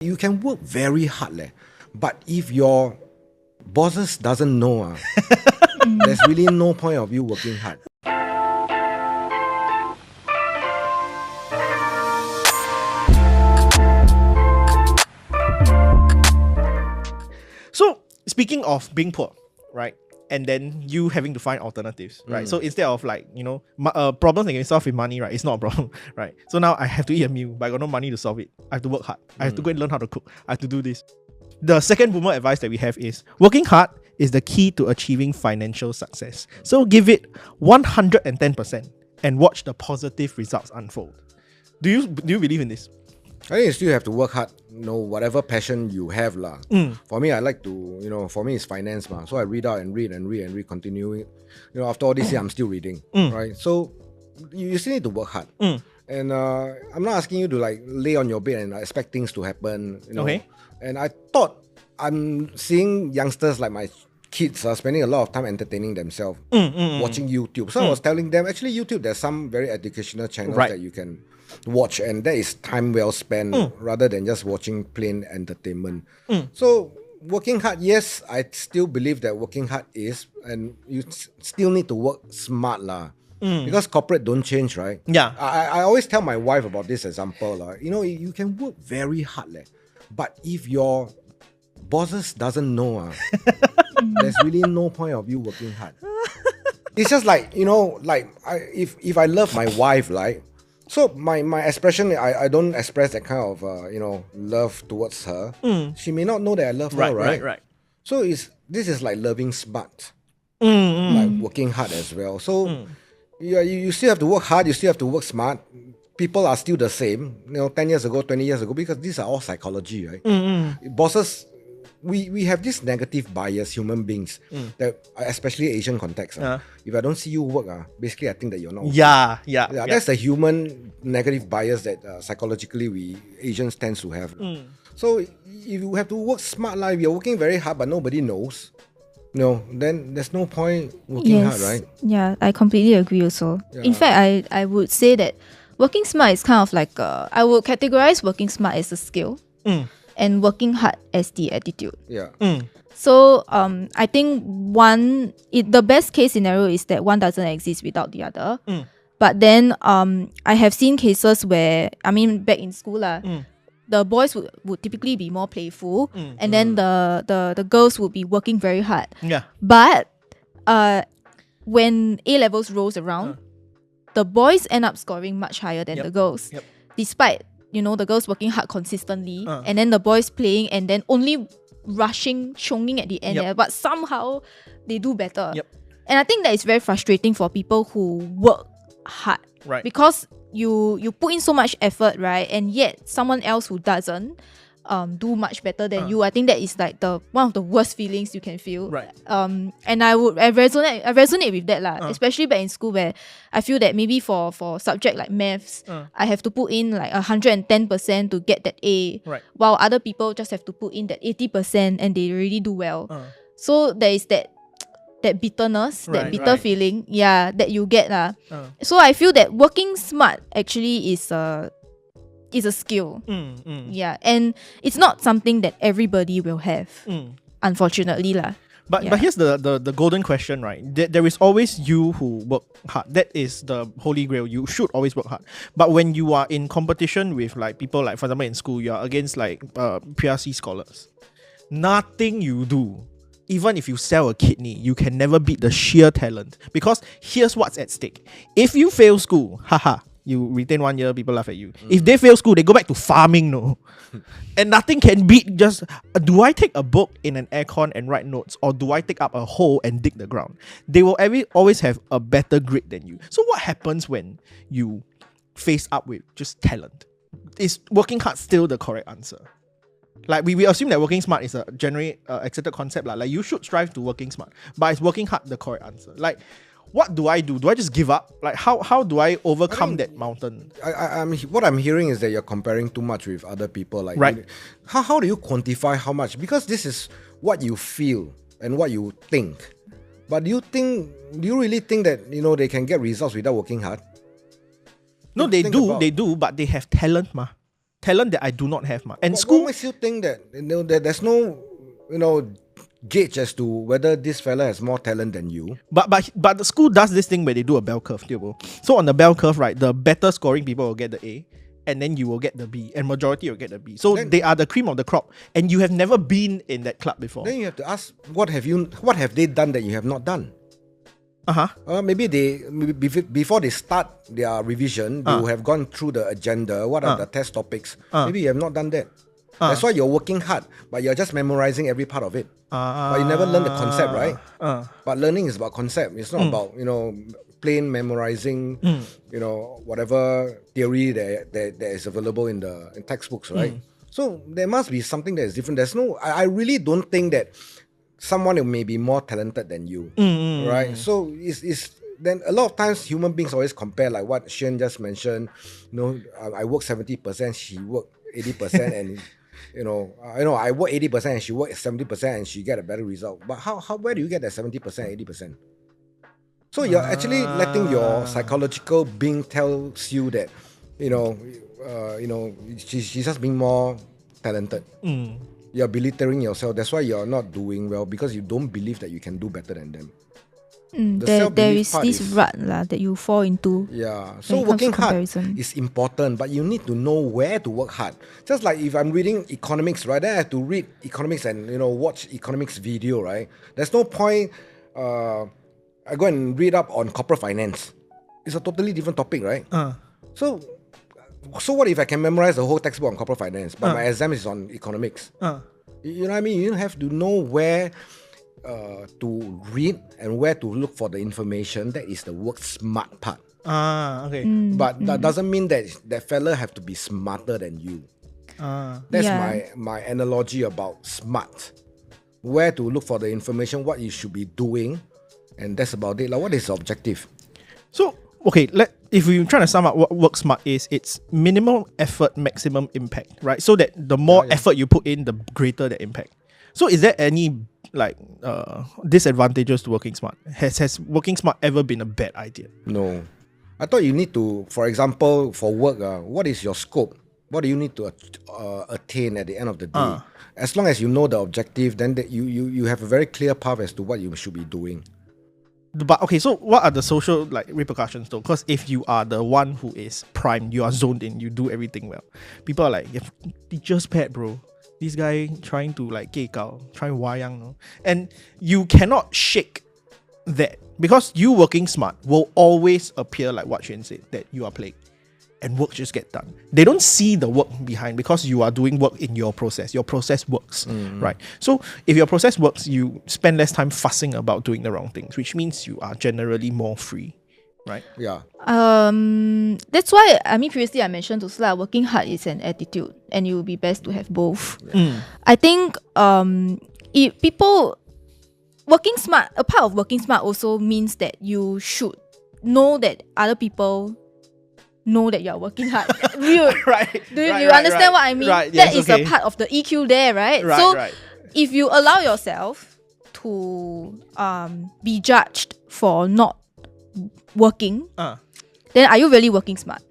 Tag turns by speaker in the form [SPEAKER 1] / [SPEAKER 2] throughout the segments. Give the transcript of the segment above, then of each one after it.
[SPEAKER 1] You can work very hard, but if your bosses doesn't know, there's really no point of you working hard.
[SPEAKER 2] So, speaking of being poor, right? And then you having to find alternatives, right? So instead of problems that can be solved with money, right? It's not a problem, right? So now I have to eat a meal, but I got no money to solve it. I have to work hard. I have to go and learn how to cook. I have to do this. The second boomer advice that we have is working hard is the key to achieving financial success. So give it 110% and watch the positive results unfold. Do you believe in this?
[SPEAKER 1] I think you still have to work hard, whatever passion you have. For me, I like to, for me it's finance. So I read out and read, continuing. After all this year, I'm still reading, right? So you still need to work hard. And I'm not asking you to lay on your bed and expect things to happen,
[SPEAKER 2] Okay.
[SPEAKER 1] And I thought I'm seeing youngsters like my kids are spending a lot of time entertaining themselves, watching YouTube. So I was telling them, actually YouTube, there's some very educational channels that you can watch, and that is time well spent rather than just watching plain entertainment. So working hard, yes, I still believe that working hard is, and you still need to work smart because corporate don't change, right?
[SPEAKER 2] Yeah.
[SPEAKER 1] I always tell my wife about this example. You can work very hard, but if your bosses doesn't know, there's really no point of you working hard. It's just if I love my wife, so my expression, I don't express that kind of love towards her. She may not know that I love her, right?
[SPEAKER 2] Right.
[SPEAKER 1] So this is like loving smart, like working hard as well. So you still have to work hard. You still have to work smart. People are still the same, 10 years ago, 20 years ago, because these are all psychology, right? Bosses, we have this negative bias, human beings, that especially Asian context. If I don't see you work, basically I think that you're not working.
[SPEAKER 2] Yeah.
[SPEAKER 1] That's the human negative bias that psychologically we Asians tend to have. So if you have to work smart, if you're working very hard but nobody knows, then there's no point working hard, right?
[SPEAKER 3] Yeah, I completely agree also.
[SPEAKER 1] Yeah.
[SPEAKER 3] In fact, I would say that working smart is kind of like I would categorize working smart as a skill and working hard as the attitude.
[SPEAKER 1] Yeah.
[SPEAKER 3] So I think the best case scenario is that one doesn't exist without the other. But then I have seen cases where, back in school, the boys would typically be more playful, and then the girls would be working very hard.
[SPEAKER 2] Yeah.
[SPEAKER 3] But when A-levels rolls around, the boys end up scoring much higher than the girls. Despite, the girls working hard consistently, and then the boys playing and then only rushing, chonging at the end, but somehow they do better. And I think that is very frustrating for people who work hard.
[SPEAKER 2] Right.
[SPEAKER 3] Because you put in so much effort, right? And yet someone else who doesn't do much better than you. I think that is like one of the worst feelings you can feel.
[SPEAKER 2] Right.
[SPEAKER 3] And I resonate with that especially back in school, where I feel that maybe for subject like maths, I have to put in like 110% to get that A,
[SPEAKER 2] Right.
[SPEAKER 3] while other people just have to put in that 80% and they really do well. So there is that bitterness, that bitter feeling, that you get. So I feel that working smart actually is a skill. Yeah, and it's not something that everybody will have, unfortunately.
[SPEAKER 2] But here's the golden question, right? There is always you who work hard. That is the holy grail. You should always work hard. But when you are in competition with people, for example in school, you are against PRC scholars. Nothing you do, even if you sell a kidney, you can never beat the sheer talent. Because here's what's at stake. If you fail school, you retain 1 year, people laugh at you. If they fail school, they go back to farming, and nothing can beat just, do I take a book in an aircon and write notes, or do I take up a hole and dig the ground? They will always have a better grade than you. So what happens when you face up with just talent? Is working hard still the correct answer? We assume that working smart is a generally accepted concept. You should strive to working smart. But is working hard the correct answer? What do I do? Do I just give up? How do I overcome that mountain?
[SPEAKER 1] What I'm hearing is that you're comparing too much with other people.
[SPEAKER 2] Right.
[SPEAKER 1] How do you quantify how much? Because this is what you feel and what you think. But do you really think that they can get results without working hard?
[SPEAKER 2] No, they do, but they have talent, talent that I do not have. And
[SPEAKER 1] What
[SPEAKER 2] school...
[SPEAKER 1] makes you think that, that there's no, gauge as to whether this fella has more talent than you?
[SPEAKER 2] But the school does this thing where they do a bell curve, too. So on the bell curve, right, the better scoring people will get the A, and then you will get the B, and majority will get the B. So they are the cream of the crop, and you have never been in that club before.
[SPEAKER 1] Then you have to ask, what have they done that you have not done? Maybe before they start their revision, they will have gone through the agenda. What are the test topics? Maybe you have not done that. That's why you're working hard, but you're just memorizing every part of it. But you never learn the concept, right? But learning is about concept. It's not about, plain memorizing, whatever theory that is available in textbooks, right? So there must be something that is different. I really don't think that someone may be more talented than you, right? So it's then a lot of times human beings always compare, like what Xuan just mentioned. I work 70%, she work 80%, and I work 80% and she work 70%, and she get a better result. But where do you get that 70%, 80%? So you're actually letting your psychological being tells you that, she's just being more talented. You're belittling yourself. That's why you're not doing well, because you don't believe that you can do better than them.
[SPEAKER 3] There is this rut that you fall into.
[SPEAKER 1] Yeah. So working hard is important, but you need to know where to work hard. Just like if I'm reading economics, right? Then I have to read economics and watch economics video, right? There's no point I go and read up on corporate finance. It's a totally different topic, right? So what if I can memorize the whole textbook on corporate finance, but my exam is on economics? You know what I mean? You have to know where to read and where to look for the information. That is the work smart part.
[SPEAKER 2] Okay.
[SPEAKER 1] But that doesn't mean that fella have to be smarter than you. That's my analogy about smart. Where to look for the information, what you should be doing, and that's about it. Like, what is the objective?
[SPEAKER 2] So, okay, if we're trying to sum up what work smart is, it's minimal effort, maximum impact, right? So that the more effort you put in, the greater the impact. So is there any disadvantages to working smart? Has working smart ever been a bad idea?
[SPEAKER 1] No. I thought you need to, for example, for work, what is your scope? What do you need to attain at the end of the day? As long as you know the objective, then you have a very clear path as to what you should be doing.
[SPEAKER 2] But okay, so what are the social repercussions though? Because if you are the one who is primed, you are zoned in, you do everything well. People are like, teacher's pet, bro. This guy trying to gay gao, trying wayang, no? And you cannot shake that, because you working smart will always appear like what Xuan said, that you are playing, and work just get done. They don't see the work behind, because you are doing work in your process. Your process works, right? So if your process works, you spend less time fussing about doing the wrong things, which means you are generally more free, right?
[SPEAKER 1] Yeah.
[SPEAKER 3] That's why, previously I mentioned also, working hard is an attitude, and it would be best to have both. I think if people working smart, a part of working smart also means that you should know that other people know that you're working hard. Do you understand what I mean?
[SPEAKER 2] Right,
[SPEAKER 3] that
[SPEAKER 2] yes,
[SPEAKER 3] is a part of the EQ there, right? If you allow yourself to be judged for not working, then are you really working smart?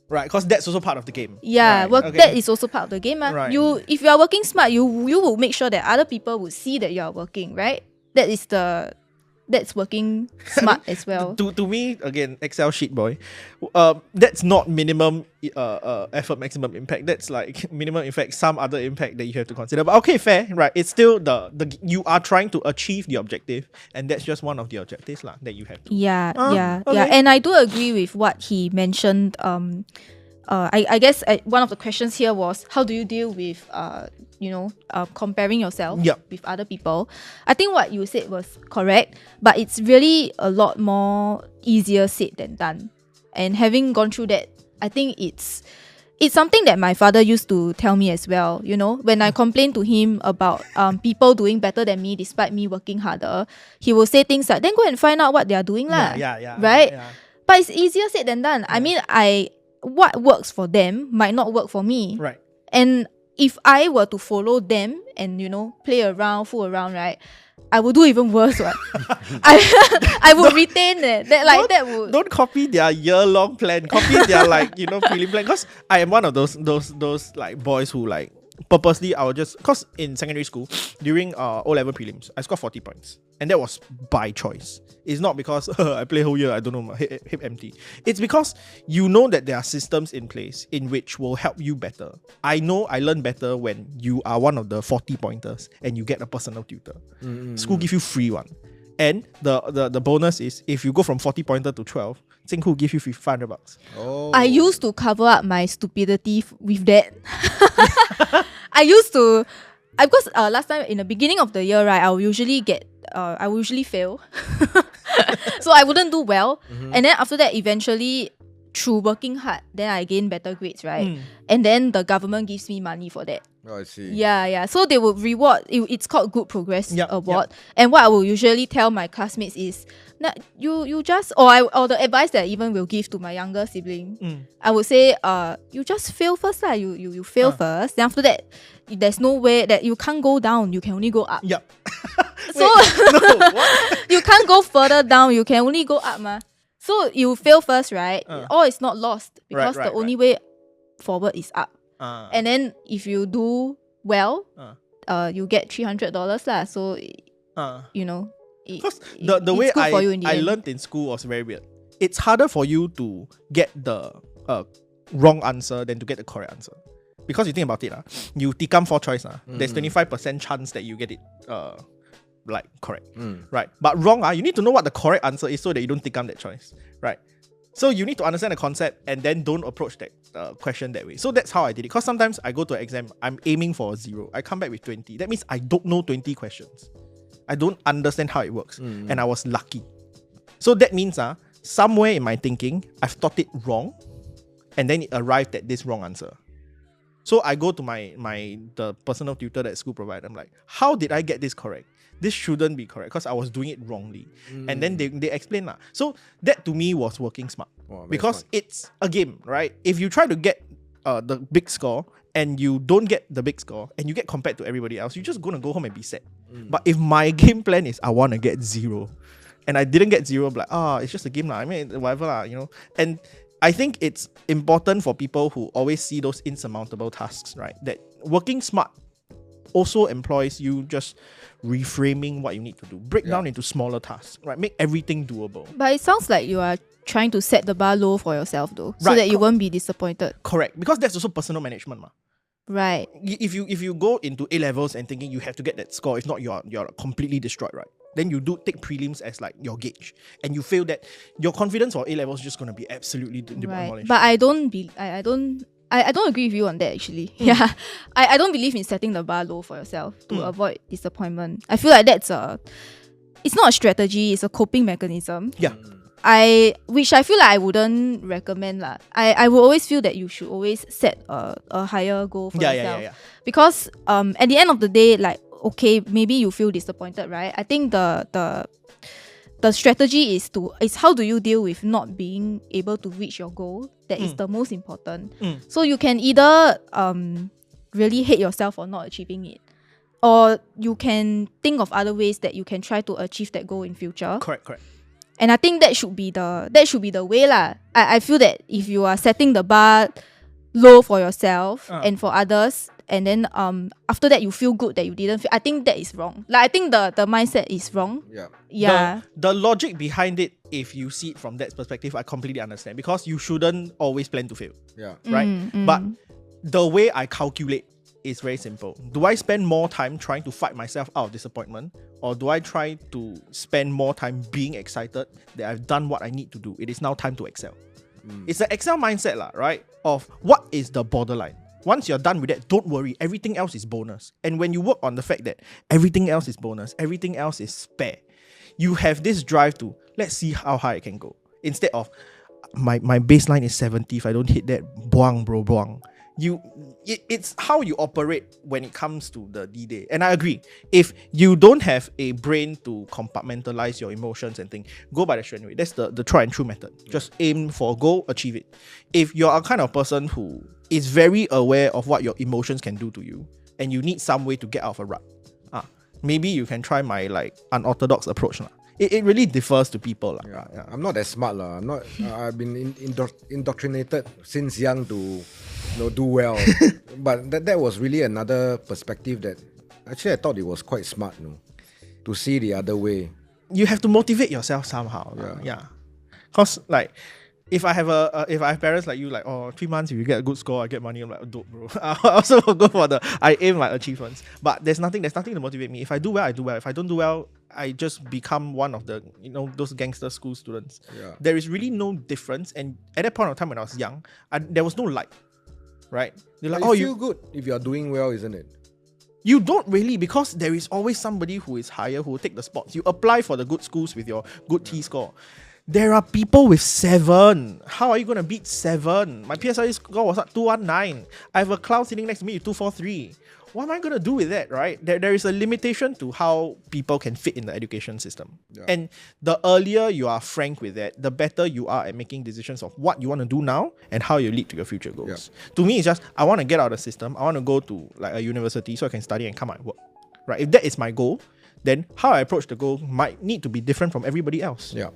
[SPEAKER 2] Right, because that's also part of the game.
[SPEAKER 3] Yeah,
[SPEAKER 2] right,
[SPEAKER 3] that is also part of the game.
[SPEAKER 2] Right.
[SPEAKER 3] If you are working smart, you will make sure that other people will see that you are working, right? That's working smart as well.
[SPEAKER 2] To me, again, Excel sheet boy, that's not minimum effort, maximum impact. That's like minimum impact, some other impact that you have to consider. But okay, fair, right? It's still the you are trying to achieve the objective, and that's just one of the objectives that you have to.
[SPEAKER 3] Yeah. And I do agree with what he mentioned. I guess one of the questions here was, how do you deal with comparing yourself with other people? I think what you said was correct, but it's really a lot more easier said than done. And having gone through that, I think it's something that my father used to tell me as well. When I complained to him about people doing better than me despite me working harder, he will say things like, then go and find out what they are doing lah. Right? Yeah. But it's easier said than done. I mean, what works for them might not work for me.
[SPEAKER 2] Right.
[SPEAKER 3] And if I were to follow them and play around, fool around, right, I would do even worse. Right? I would retain it. That would.
[SPEAKER 2] Don't copy their year-long plan. Copy their prelim plan. Because I am one of those like boys who like purposely I would just, because in secondary school during O-level prelims I scored 40 points and that was by choice. It's not because I play whole year, I don't know, my hip empty. It's because that there are systems in place in which will help you better. I know I learn better when you are one of the 40 pointers and you get a personal tutor. School give you free one. And the bonus is if you go from 40 pointer to 12, Tsinghu give you $500.
[SPEAKER 1] Oh.
[SPEAKER 3] I used to cover up my stupidity with that. I used to, because last time in the beginning of the year, right, I will usually fail. So I wouldn't do well. And then after that, eventually, through working hard, then I gain better grades, right? And then the government gives me money for that.
[SPEAKER 1] Oh, I see.
[SPEAKER 3] Yeah. So they will reward. It's called Good Progress Award. Yep. And what I will usually tell my classmates is, you just, or the advice that I even will give to my younger sibling, I would say, you just fail first, lah. You fail first. Then after that, there's no way that you can't go down. You can only go up.
[SPEAKER 2] Yep.
[SPEAKER 3] So you can't go further down. You can only go up, ma. So you fail first, right? All is not lost because the only way forward is up. And then if you do well, you get $300 lah. So
[SPEAKER 2] because the way I learned in school was very weird. It's harder for you to get the wrong answer than to get the correct answer. Because you think about it, you tikam 4 choice, there's 25% chance that you get it correct, right? But wrong, you need to know what the correct answer is so that you don't tikam that choice, right? So you need to understand the concept and then don't approach that question that way. So that's how I did it. Because sometimes I go to an exam, I'm aiming for a 0. I come back with 20. That means I don't know 20 questions. I don't understand how it works. And I was lucky. So that means somewhere in my thinking, I've taught it wrong and then it arrived at this wrong answer. So I go to the personal tutor that school provided. I'm like, how did I get this correct? This shouldn't be correct because I was doing it wrongly. And then they explain lah. So that to me was working smart. Because it's a game, right? If you try to get the big score and you don't get the big score and you get compared to everybody else, you're just gonna go home and be sad. But if my game plan is I want to get 0 and I didn't get 0, I'm like, it's just a game lah. I mean, whatever lah, And I think it's important for people who always see those insurmountable tasks, right? That working smart also employs you just reframing what you need to do. Break down into smaller tasks, right? Make everything doable.
[SPEAKER 3] But it sounds like you are trying to set the bar low for yourself though, so that you won't be disappointed.
[SPEAKER 2] Correct. Because that's also personal management, ma.
[SPEAKER 3] Right.
[SPEAKER 2] If you go into A-levels and thinking you have to get that score, if not you're completely destroyed, right? Then you do take prelims as like your gauge, and you feel that your confidence for A-levels is just going to be absolutely demolished.
[SPEAKER 3] But I don't agree with you on that actually. Yeah, I don't believe in setting the bar low for yourself to avoid disappointment. I feel like it's not a strategy, it's a coping mechanism.
[SPEAKER 2] Yeah.
[SPEAKER 3] Which I feel like I wouldn't recommend lah. I would always feel that you should always set a higher goal for yourself. Yeah. Because at the end of the day, like, okay, maybe you feel disappointed, right? I think the strategy is how do you deal with not being able to reach your goal? That is the most important. So you can either really hate yourself for not achieving it, or you can think of other ways that you can try to achieve that goal in future. Correct. And I think that should be the way lah. I feel that if you are setting the bar low for yourself and for others, and then after that you feel good that you didn't feel, I think that is wrong. Like, I think the mindset is wrong. Yeah.
[SPEAKER 2] The logic behind it, if you see it from that perspective, I completely understand, because you shouldn't always plan to fail. Yeah. Right? But the way I calculate is very simple. Do I spend more time trying to fight myself out of disappointment, or do I try to spend more time being excited that I've done what I need to do? It is now time to excel. It's an Excel mindset lah, right? Of what is the borderline. Once you're done with that, don't worry. Everything else is bonus. And when you work on the fact that everything else is bonus, everything else is spare, you have this drive to, let's see how high I can go. Instead of, my baseline is 70. If I don't hit that, buang bro, buang. it's how you operate when it comes to the D-Day. And I agree. If you don't have a brain to compartmentalize your emotions and things, go by the straight way. That's the tried and true method. Just aim for a goal, achieve it. If you're a kind of person who is very aware of what your emotions can do to you, and you need some way to get out of a rut, maybe you can try my like unorthodox approach. It really differs to people.
[SPEAKER 1] Yeah. I'm not that smart. I'm not. I've been indoctrinated since young to do well. But that was really another perspective that actually I thought it was quite smart, to see the other way.
[SPEAKER 2] You have to motivate yourself somehow. Yeah. Cause like if I have parents like you, like, 3 months if you get a good score, I get money. I'm like, dope, bro. I also will go for I aim like achievements. But there's nothing to motivate me. If I do well, I do well. If I don't do well, I just become one of the, those gangster school students.
[SPEAKER 1] Yeah.
[SPEAKER 2] There is really no difference. And at that point of time when I was young, there was no light, right? They're like,
[SPEAKER 1] you feel good if you're doing well, isn't it?
[SPEAKER 2] You don't really, because there is always somebody who is higher who will take the spots. You apply for the good schools with your good T score. There are people with 7. How are you going to beat 7? My PSLE score was at 219. I have a clown sitting next to me with 243. What am I going to do with that, right? There is a limitation to how people can fit in the education system. Yeah. And the earlier you are frank with that, the better you are at making decisions of what you want to do now and how you lead to your future goals. Yeah. To me, it's just, I want to get out of the system. I want to go to like a university so I can study and come out and work. Right? If that is my goal, then how I approach the goal might need to be different from everybody else.
[SPEAKER 1] Yeah.